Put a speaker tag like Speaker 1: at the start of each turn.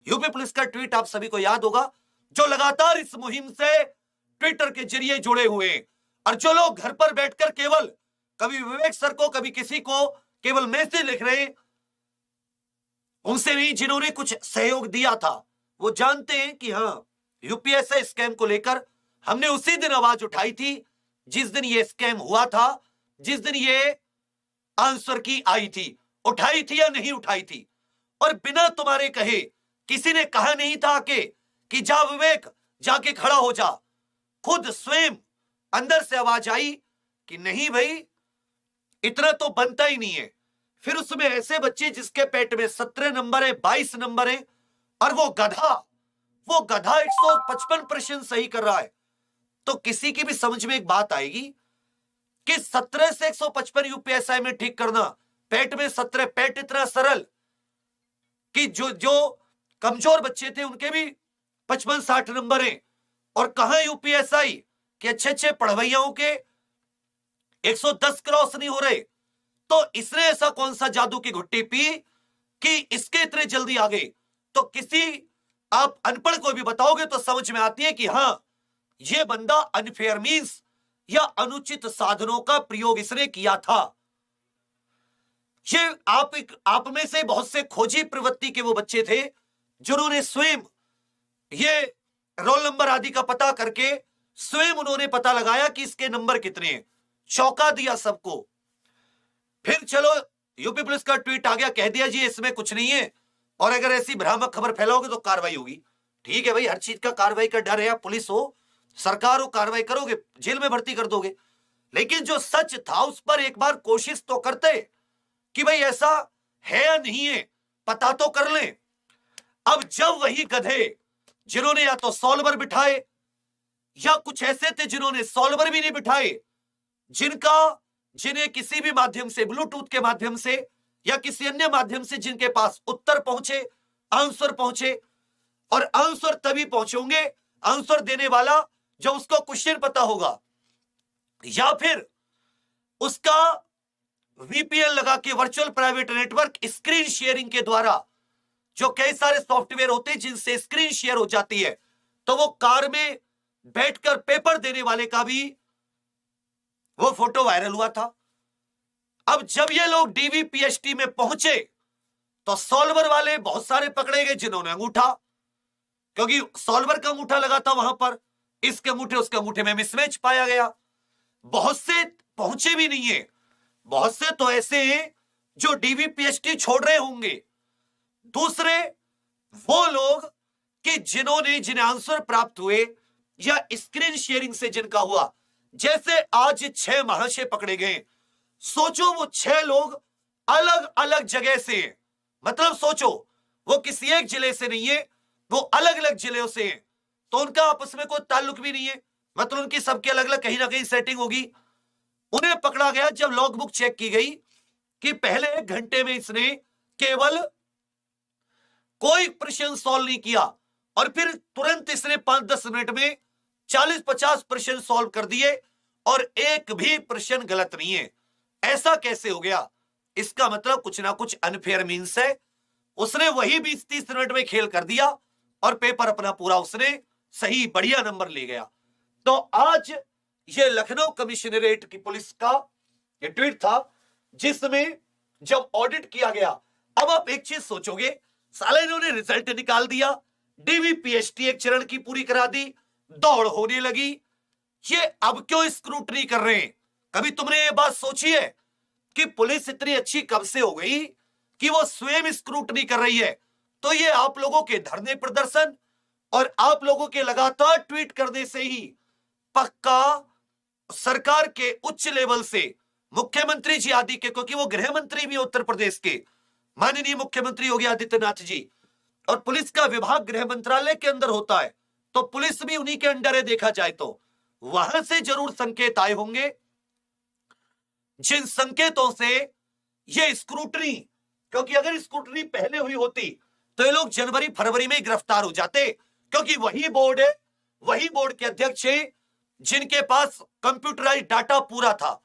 Speaker 1: UP police का tweet आप सभी को याद होगा, जो लगातार इस मुहिम से ट्विटर के जरिए जुड़े हुए हैं, और जो लोग घर पर बैठकर केवल कभी विवेक सर को कभी किसी को केवल मैसेज लिख रहे हैं, उनसे भी जिन्होंने कुछ सहयोग दिया था, वो जानते हैं कि हां, यूपीएससी स्कैम को लेकर हमने उसी दिन आवाज उठाई थी जिस दिन ये स्कैम हुआ था, जिस दिन ये आंसर की आई थी। उठाई थी या नहीं उठाई थी? और बिना तुम्हारे कहे किसी ने कहा नहीं था कि जा विवेक, जाके खड़ा हो जा। खुद स्वयं अंदर से आवाज आई कि नहीं भाई, इतना तो बनता ही नहीं है। फिर उसमें ऐसे बच्चे जिसके पेट में 17 नंबर है, 22 नंबर है, और वो गधा 155 प्रश्न सही कर रहा है, तो किसी की भी समझ में एक बात आएगी कि 17 से 155 यूपीएसआई में ठीक करना, पेट में 17, पेट इतना सरल कि जो कमजोर बच्चे थे उनके भी 55-60 नंबर हैं, और कहां यूपीएसआई के अच्छे पढ़वैयाओं के 110 क्रॉस नहीं हो रहे। तो इसने ऐसा कौन सा जादू की घुट्टी पी कि इसके इतने जल्दी आ गए? तो किसी आप अनपढ़ को भी बताओगे तो समझ में आती है कि हां, यह बंदा अनफेयर मींस या अनुचित साधनों का प्रयोग इसने किया था। ये आप में से बहुत से खोजी प्रवृत्ति के वो बच्चे थे जिन्होंने स्वयं ये रोल नंबर आदि का पता करके स्वयं उन्होंने पता लगाया कि इसके नंबर कितने हैं, चौंका दिया सबको। फिर चलो यूपी पुलिस का ट्वीट आ गया, कह दिया जी इसमें कुछ नहीं है, और अगर ऐसी भ्रामक खबर फैलाओगे तो कार्रवाई होगी। ठीक है भाई, हर चीज का कार्रवाई का डर है, आप पुलिस हो, सरकार हो, कार्रवाई करोगे, जेल में भर्ती कर दोगे। लेकिन जो सच था उस पर एक बार कोशिश तो करते कि भाई ऐसा है या नहीं है, पता तो कर लें। अब जब वही गधे जिन्होंने या तो सॉल्वर बिठाए या कुछ ऐसे थे जिन्होंने सॉल्वर भी नहीं बिठाए, जिन्हें किसी भी माध्यम से, ब्लूटूथ के माध्यम से या किसी अन्य माध्यम से जिनके पास उत्तर पहुंचे, आंसर पहुंचे, और आंसर तभी पहुंचेंगे आंसर देने वाला जो उसको क्वेश्चन पता होगा, या फिर उसका वीपीएन लगा के virtual private network screen sharing के द्वारा, जो कई सारे सॉफ्टवेयर होते हैं जिनसे स्क्रीन शेयर हो जाती है, तो वो कार में बैठकर पेपर देने वाले का भी वो फोटो वायरल हुआ था। अब जब ये लोग डीवीपीएसटी में पहुंचे तो सॉल्वर वाले बहुत सारे पकड़े गए जिन्होंने अंगूठा, क्योंकि सॉल्वर का अंगूठा लगा था वहां पर, इसके अंगूठे उसके अंगूठे में मिसमैच पाया गया। बहुत से पहुंचे भी नहीं है, बहुत से तो ऐसे हैं जो डीवीपीएसटी छोड़ रहे होंगे। दूसरे वो लोग कि जिन्हें आंसर प्राप्त हुए या स्क्रीन शेयरिंग से जिनका हुआ, जैसे आज 6 महाशय पकड़े गए। सोचो वो 6 लोग अलग अलग जगह से हैं, मतलब सोचो वो किसी एक जिले से नहीं है, वो अलग अलग जिलों से हैं, तो उनका आपस में कोई ताल्लुक भी नहीं है, मतलब उनकी सबकी अलग अलग कहीं ना कहीं सेटिंग होगी। उन्हें पकड़ा गया जब लॉगबुक चेक की गई कि पहले 1 घंटे में इसने केवल कोई प्रश्न सॉल्व नहीं किया, और फिर तुरंत इसने 5-10 मिनट में 40-50 प्रश्न सॉल्व कर दिए, और एक भी प्रश्न गलत नहीं है। ऐसा कैसे हो गया? इसका मतलब कुछ ना कुछ अनफेयर मींस है। उसने वही 20-30 मिनट में खेल कर दिया और पेपर अपना पूरा उसने सही बढ़िया नंबर ले गया। तो आज ये लखनऊ कमिश्नरेट की पुलिस का ये ट्वीट था जिसमें जब ऑडिट किया गया, अब आप एक चीज सोचोगे, साले इन्होंने रिजल्ट निकाल दिया, डीवीपीएसटी एक चरण की पूरी करा दी, दौड़ होने लगी, ये अब क्यों स्क्रूटनी कर रहे हैं? कभी तुमने ये बात सोची है कि पुलिस इतनी अच्छी कब से हो गई कि वो स्वयं स्क्रूटनी कर रही है? तो ये आप लोगों के धरने प्रदर्शन और आप लोगों के लगातार ट्वीट करने से ही पक्का सरकार के उच्च लेवल से मुख्यमंत्री जी आदि के, क्योंकि वो गृह मंत्री भी उत्तर प्रदेश के माननीय मुख्यमंत्री योगी आदित्यनाथ जी, और पुलिस का विभाग गृह मंत्रालय के अंदर होता है, तो पुलिस भी उन्हीं के अंडर है देखा जाए तो। वहां से जरूर संकेत आए होंगे जिन संकेतों से ये स्क्रूटनी, क्योंकि अगर स्क्रूटनी पहले हुई होती तो ये लोग जनवरी फरवरी में गिरफ्तार हो जाते, क्योंकि वही बोर्ड है, वही बोर्ड के अध्यक्ष है जिनके पास कंप्यूटराइज्ड डाटा पूरा था।